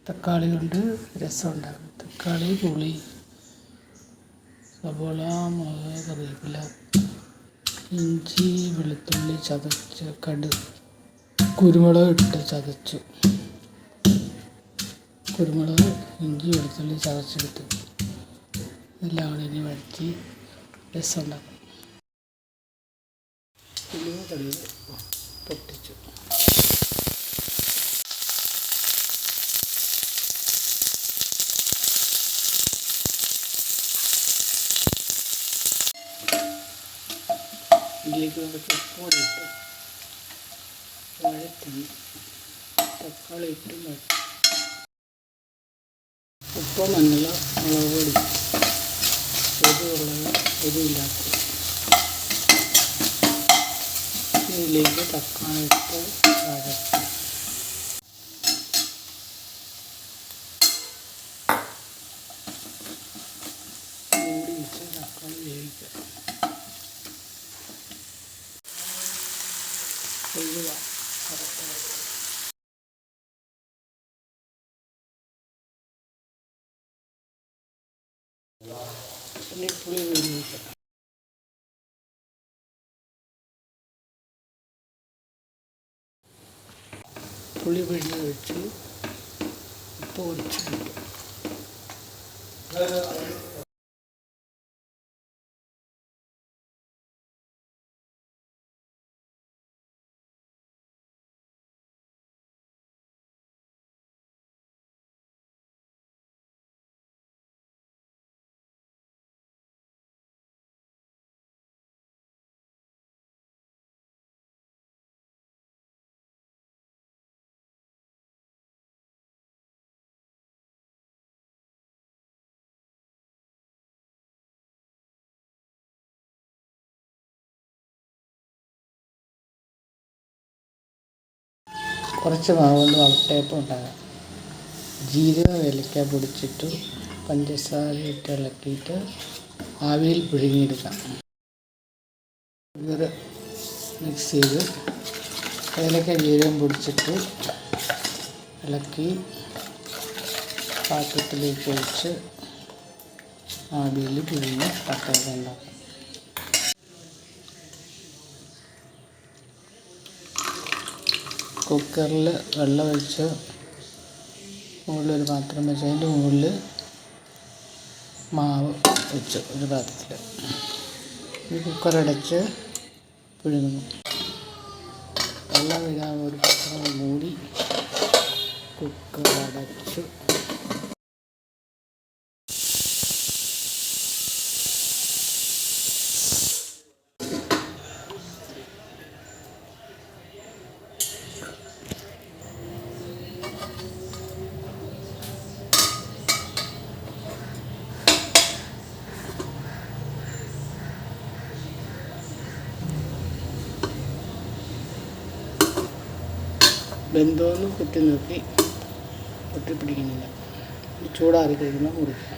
തക്കാളി കൊണ്ട് രസം ഉണ്ടാക്കും. തക്കാളി, പുളി, സവോള, മുളക്, കറിവേപ്പില, ഇഞ്ചി, വെളുത്തുള്ളി ചതച്ച്, കുരുമുളക് ഇട്ട് ചതച്ചു. കുരുമുളക്, ഇഞ്ചി, വെളുത്തുള്ളി ചതച്ചെടുത്തു. ഇതെല്ലാം കൂടി ഇനി വഴറ്റി രസം ഉണ്ടാക്കും. ഉലുവ കടുക് പൊട്ടിച്ചു. ഇതിലേക്ക് കുറച്ച് ഉപ്പോടെ ഇട്ട് വഴറ്റി തക്കാളി ഇട്ട് വഴറ്റി. ഉപ്പ്, മഞ്ഞൾ, മുളക് പൊടി, എരിവുള്ളത് എരിവില്ലാത്തത്. ഇതിലേക്ക് തക്കാളി ഇട്ട് വഴറ്റി. മൂടി വെച്ച് തക്കാളി വേവിക്കുക. ഉലുവ പിന്നെ പുളി വേവിക്കുക. പുളി പിഴിഞ്ഞ് വെച്ച് ഉപ്പ് കുറച്ചിട്ടു. കുറച്ച് മാവ് കൊണ്ട് വളട്ടയപ്പം ഉണ്ടാകാം. ജീരക, ഏലക്ക പൊടിച്ചിട്ട് പഞ്ചസാര ഇട്ട് ഇളക്കിയിട്ട് ആവിയിൽ പിഴുങ്ങിയെടുക്കാം. ഇത് മിക്സ് ചെയ്ത് ഏലക്ക, ജീരകം പൊടിച്ചിട്ട് ഇളക്കി പാത്രത്തിലേക്ക് ഒഴിച്ച് ആവിയിൽ പിഴിഞ്ഞ് കട്ടയൊക്കെ ഉണ്ടാക്കാം. കുക്കറിൽ വെള്ളം ഒഴിച്ച് മുകളിലൊരു പാത്രം വെച്ച് അതിൻ്റെ മുകളിൽ മാവ് വെച്ചു ഒരു പാത്രത്തിൽ. ഈ കുക്കറടച്ച് പുഴുങ്ങുന്നു. വെള്ളം വീഴാൻ ഒരു പാത്രം മൂടി കുക്കറടച്ചു. വെന്തോന്ന് കുത്തി നോക്കി, പൊട്ടിപ്പിടിക്കുന്നില്ല. ചൂടാറി കഴിയുമ്പോൾ മുറിക്കാം.